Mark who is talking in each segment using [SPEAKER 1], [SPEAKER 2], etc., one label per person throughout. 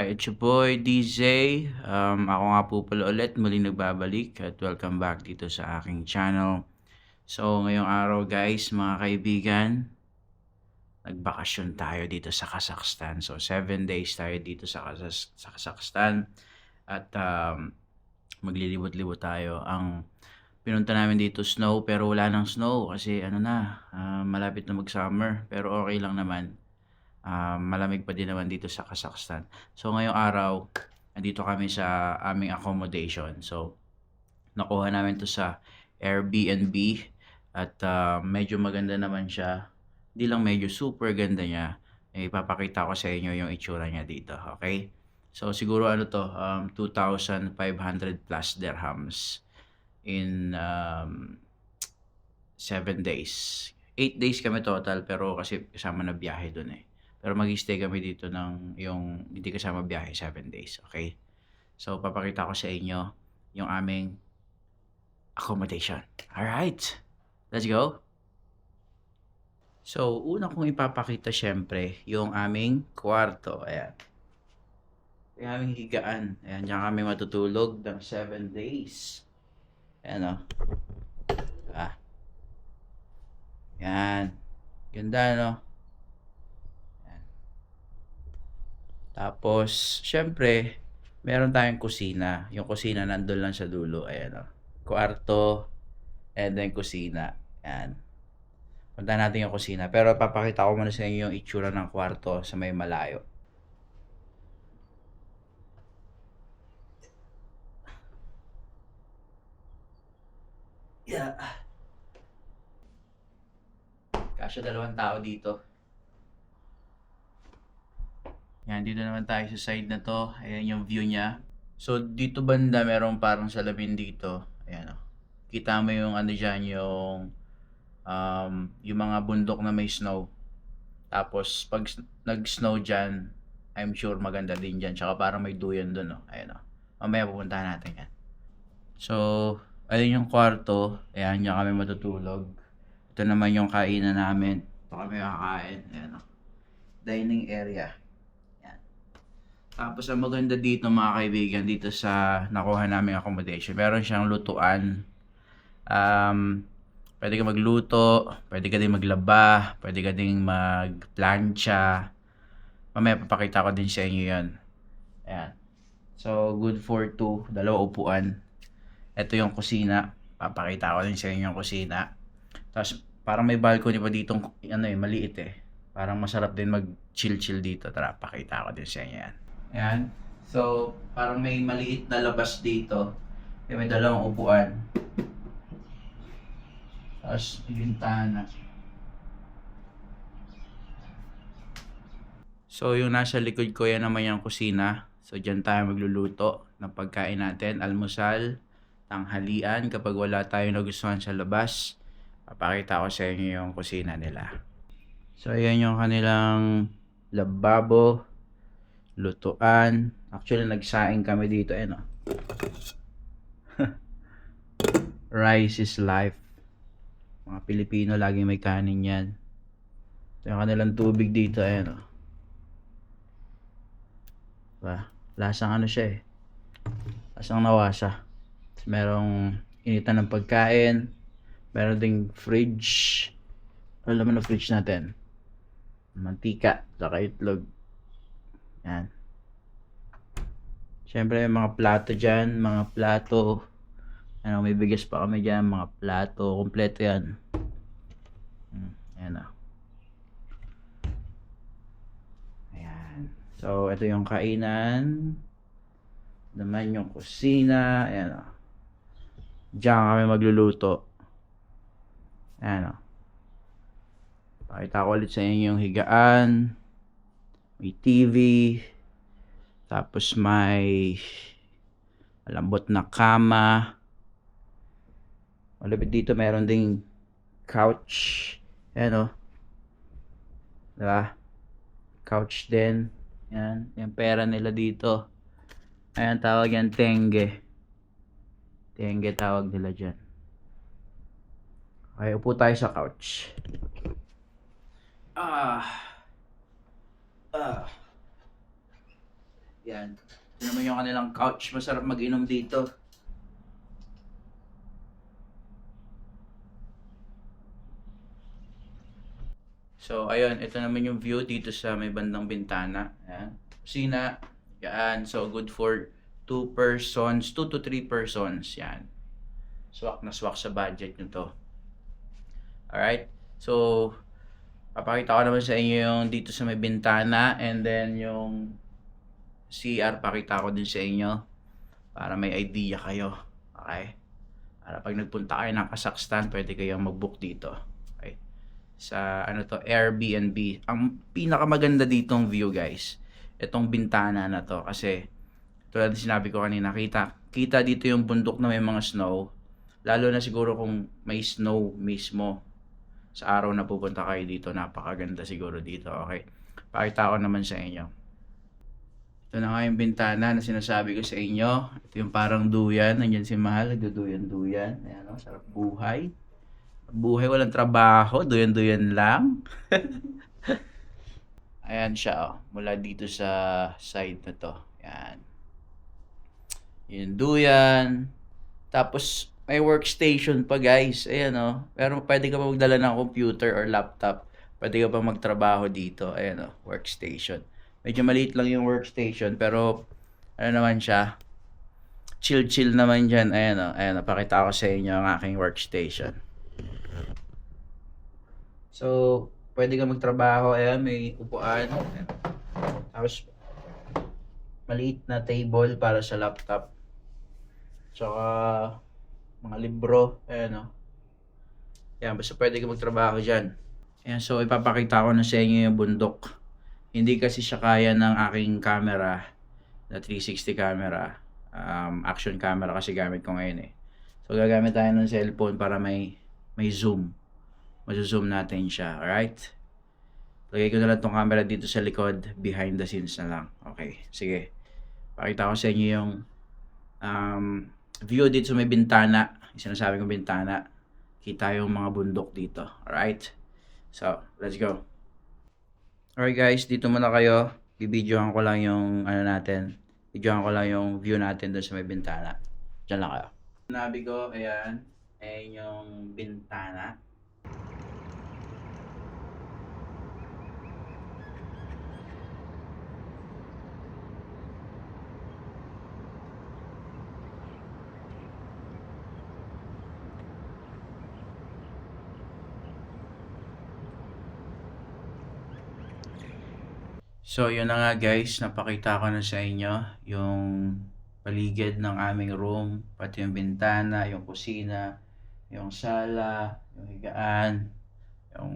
[SPEAKER 1] It's your boy DJ. Ako nga po pala ulit muling nagbabalik at welcome back dito sa aking channel. So ngayong araw guys, mga kaibigan, nagbakasyon tayo dito sa Kazakhstan. So 7 days tayo dito sa Kazakhstan at maglilibot-libot tayo. Ang pinunta namin dito snow, pero wala nang snow kasi malapit na mag-summer, pero okay lang naman. Malamig pa din naman dito sa Kazakhstan. So ngayong araw, andito kami sa aming accommodation. So nakuha namin to sa Airbnb at medyo maganda naman siya. Hindi lang medyo, super ganda niya. Ipapakita ko sa inyo yung itsura niya dito, okay? So siguro 2,500 plus dirhams in 7 days. 8 days kami total, pero kasi kasama na biyahe dun eh. Pero mag-stay kami dito ng yung hindi kasama biyahe, 7 days, okay? So papakita ko sa inyo yung aming accommodation. Alright, let's go! So una kong ipapakita syempre yung aming kwarto. Ayan. Yung aming higaan. Ayan, diyan kami matutulog ng 7 days. Ayan o. Yan. Ganda, no? Yan. Tapos, syempre, meron tayong kusina. Yung kusina nandun lang sa dulo. Ayan, no? Kwarto, and then kusina. Yan. Punta natin yung kusina. Pero papakita ko muna sa inyo yung itsura ng kwarto sa may malayo. Yeah. Kasya 2 tao dito. Yan, dito naman tayo sa side na to. Ayan yung view niya. So, dito banda merong parang salamin dito. Ayan o. Kita mo yung dyan, yung mga bundok na may snow. Tapos, pag nag-snow dyan, I'm sure maganda din dyan. Tsaka parang may duyan dun o. Ayan o. Mamaya pupuntahan natin yan. So, ayun yung kwarto. Ayan, dyan kami matutulog. Ito naman yung kainan namin. Ito kami kakain. Ayan o. Dining area. Ayan. Tapos ang maganda dito mga kaibigan, dito sa nakuha namin accommodation, meron siyang lutuan. Pwede ka magluto, pwede ka din maglaba, pwede ka din magplancha. Mamaya papakita ko din sa inyo yan. Ayan. So, good for 2, 2 upuan. Ito yung kusina. Papakita ko din sa inyo yung kusina. Tapos, parang may balcony pa dito, maliit eh. Parang masarap din mag-chill-chill dito. Tara, pakita ko din sa inyo yan. Ayan. So, parang may maliit na labas dito. Kaya may 2 upuan. Tapos, bintana. So, yung nasa likod ko, yan naman yung kusina. So, dyan tayo magluluto ng pagkain natin. Almusal, tanghalian. Kapag wala tayong nagustuhan sa labas, papakita ko sa inyo yung kusina nila. So, ayan yung kanilang lababo, lutuan. Actually, nagsaing kami dito. Ayan o. Rice is life. Mga Pilipino, laging may kanin yan. Ito yung kanilang tubig dito. Ayan o. Diba? Lasang siya eh. Lasang nawasa. Tapos merong initan ng pagkain. Meron ding fridge. Ano naman ang fridge natin? Mantika, saka itlog. Yan. Siyempre mga plato dyan, mga plato. May bigas pa kami dyan, mga plato. Kompleto yan. Ayan o. Ayan. So, ito yung kainan. Naman yung kusina. Ayan o. Diyan kami magluluto. Ayan o. Pakita ko ulit sa inyo yung higaan. May TV. Tapos may malambot na kama. Malapit dito meron ding couch. Ayan o. Diba? Couch din. Ayan. Yung pera nila dito. Ayan, tawag yan tenge. Tenge tawag nila dyan. Okay, upo tayo sa couch. Yan. Ito naman yung kanilang couch. Masarap mag-inom dito. So, ayun. Ito naman yung view dito sa may bandang bintana. Yan. Kusina. Yan. So, good for 2 persons. 2 to 3 persons. Yan. Swak na swak sa budget nyo to. Alright? So, papakita ko naman sa inyo yung dito sa may bintana. And then, yung CR, pakita ko din sa inyo. Para may idea kayo. Okay? Para pag nagpunta kayo ng Kazakhstan, pwede kayong mag-book dito. Okay? Sa ano to, Airbnb. Ang pinakamaganda ditong view, guys, itong bintana na to. Kasi, tulad ng sinabi ko kanina, kita dito yung bundok na may mga snow. Lalo na siguro kung may snow mismo. Sa araw na pupunta kayo dito, napakaganda siguro dito. Okay? Pakita ko naman sa inyo. Ito na nga yung bintana na sinasabi ko sa inyo. Ito yung parang duyan. Nandiyan si Mahal, nagduduyan-duyan. Ayan o, sarap buhay. Buhay, walang trabaho, duyan-duyan lang. Ayan siya o, mula dito sa side na to. Ayan. Yung duyan. Tapos, may workstation pa guys. Ayan o. Pero pwede ka pa magdala ng computer or laptop. Pwede ka pa magtrabaho dito. Ayan o, workstation. Medyo maliit lang yung workstation, pero ano naman siya, chill naman dyan. Ayan o, pakita ko sa inyo ang aking workstation. So, pwede ka magtrabaho. Ayan, may upuan. Ayan. Tapos, maliit na table para sa laptop. Tsaka, mga libro. Ayan o. Ayan, basta pwede ka magtrabaho dyan. Ayan, so ipapakita ko na sa inyo yung bundok. Hindi kasi siya kaya ng aking camera, na 360 camera, action camera kasi gamit ko ngayon eh. So gagamit tayo ng cellphone para may zoom. Mazo-zoom natin siya, alright? Lagay ko na lang tong camera dito sa likod, behind the scenes na lang. Okay, sige. Pakita ko sa inyo yung view dito sa may bintana. Yung sinasabi kong bintana. Kita yung mga bundok dito, alright? So, let's go. Alright guys, dito muna kayo. Bibidyohan ko lang yung ano natin. Bidyohan ko lang yung view natin doon sa may bintana. Diyan lang kayo. Sinabi ko, ayan. Ayan yung bintana. So, yun na nga guys, napakita ko na sa inyo yung paligid ng aming room, pati yung bintana, yung kusina, yung sala, yung higaan, yung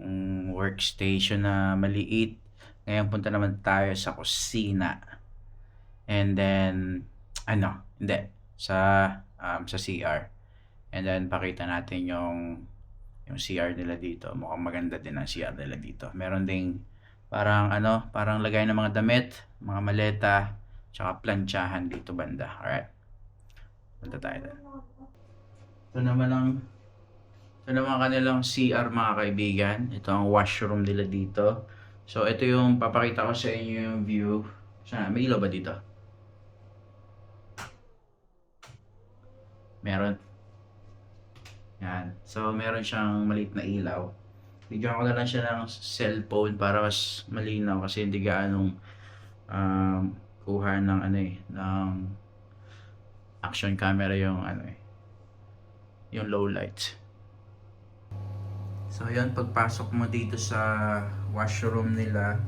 [SPEAKER 1] workstation na maliit. Ngayon punta naman tayo sa kusina. And then, sa CR. And then, pakita natin yung CR nila dito. Mukhang maganda din ang CR nila dito. Meron ding parang lagay ng mga damit, mga maleta, tsaka plantsahan dito banda. Alright. Punta tayo doon. Ito naman kanilang CR mga kaibigan. Ito ang washroom nila dito. So ito yung papakita ko sa inyo yung view. Sana, may ilaw ba dito? Meron. Yan. So meron siyang maliit na ilaw. Bigyan ko na lang siya ng cellphone para mas malinaw kasi hindi gaanong kuha ng ng action camera yung yung low light. So yan, pagpasok mo dito sa washroom nila,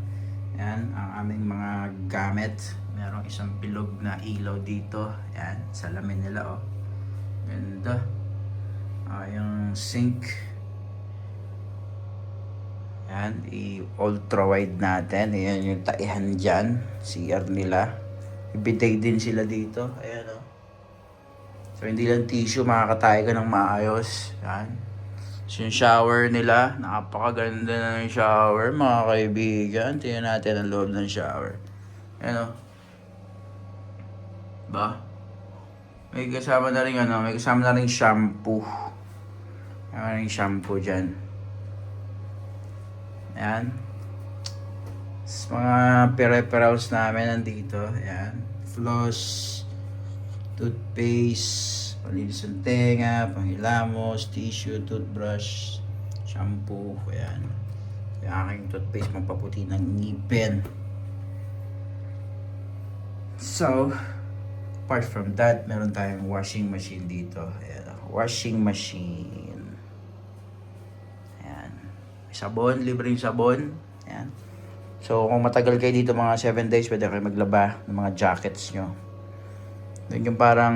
[SPEAKER 1] yan ang aming mga gamit. Merong isang bilog na ilaw dito. Yan, salamin nila oh. Ganda. Yung sink. Yan, i-ultra wide natin. Ayan yung taihan dyan. CR nila. Ibiday din sila dito. Ayan o. So, hindi lang tissue. Makakatay ka ng maayos. Yan. So, yung shower nila. Napakaganda na yung shower, mga kaibigan. Tingnan natin ang loob ng shower. Ayan o. Ba? May kasama na rin may kasama na rin shampoo. May shampoo dyan. Ayan. Mga peripherals namin nandito. Ayan. floss, toothpaste, palinis ng tenga, panghilamos, tissue, toothbrush, shampoo, ayan. Yung aking toothpaste mapaputi ng ngipin. So, apart from that, meron tayong washing machine dito. Ayan, washing machine. Ayan. May sabon, libreng sabon. Ayan. So, kung matagal kayo dito mga 7 days, pwede kayo maglaba ng mga jackets nyo. Yun yung parang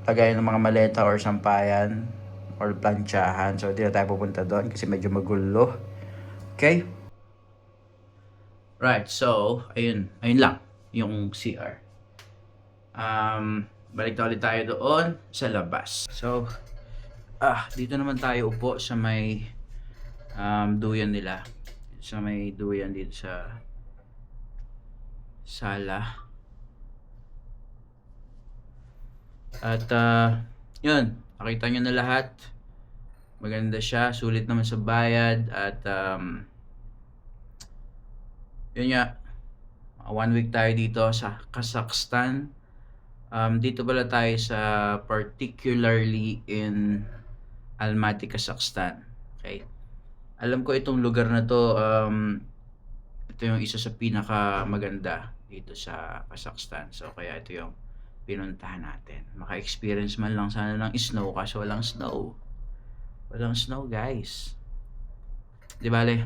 [SPEAKER 1] lagayan ng mga maleta or sampayan or planchahan. So, hindi na tayo pupunta doon kasi medyo magulo. Okay? Right, so, ayun lang yung CR. Balik na ulit tayo doon sa labas. So, dito naman tayo upo sa may duyan nila. Sa may duyan dito sa sala. At yun, nakita nyo na lahat. Maganda siya, sulit naman sa bayad. At yun nga, 1 week tayo dito sa Kazakhstan. Dito pala tayo sa particularly in Almaty, Kazakhstan. Okay. Alam ko itong lugar na to, ito yung isa sa pinaka maganda dito sa Kazakhstan. So kaya ito yung pinuntahan natin. Maka-experience man lang sana ng snow kasi walang snow. Walang snow, guys. Di bale,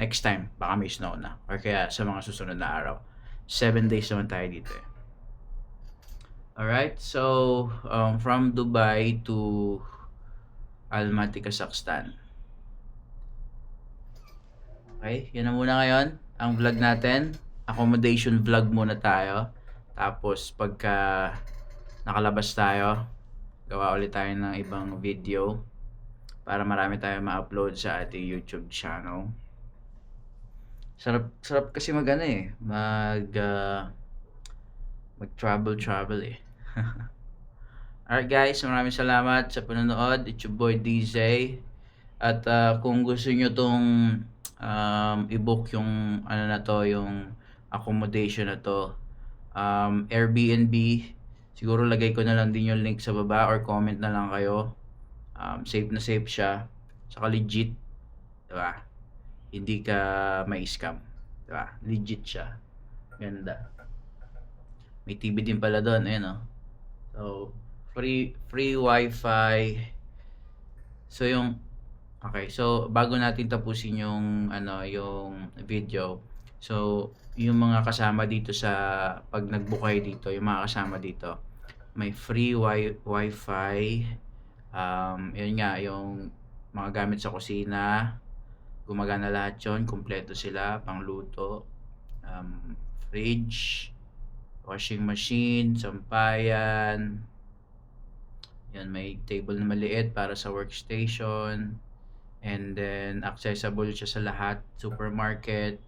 [SPEAKER 1] next time, baka may snow na. Or kaya sa mga susunod na araw. 7 days naman tayo dito eh. Alright, so from Dubai to Almaty, Kazakhstan. Okay, yan na muna ngayon ang vlog natin. Accommodation vlog muna tayo. Tapos pagka nakalabas tayo, gawa ulit tayo ng ibang video para marami tayong ma-upload sa ating YouTube channel. Sarap kasi mag travel eh. Alright guys, maraming salamat sa panonood. It's your boy DJ. At kung gusto nyo tong i-book yung yung accommodation na to, Airbnb, siguro lagay ko na lang din yung link sa baba or comment na lang kayo. Safe na safe siya, saka legit, diba? Hindi ka may scam, diba? Legit siya, ganda. May TV din pala doon, ayun. So free wifi. So okay, so bago natin tapusin yung yung video, so yung mga kasama dito sa pag nag-book kayo dito, yung mga kasama dito, may free wifi. Yun nga, yung mga gamit sa kusina, gumagana lahat yun, kumpleto sila, pangluto, fridge, washing machine, sampayan. Yan, may table na maliit para sa workstation. And then accessible siya sa lahat, supermarket,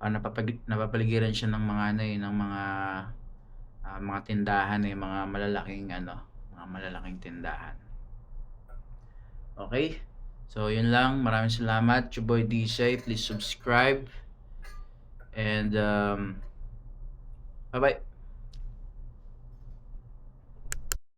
[SPEAKER 1] napapaligiran siya ng mga mga tindahan mga malalaking mga malalaking tindahan. Okay? So yun lang, maraming salamat. Your boy DJ, please subscribe and bye bye.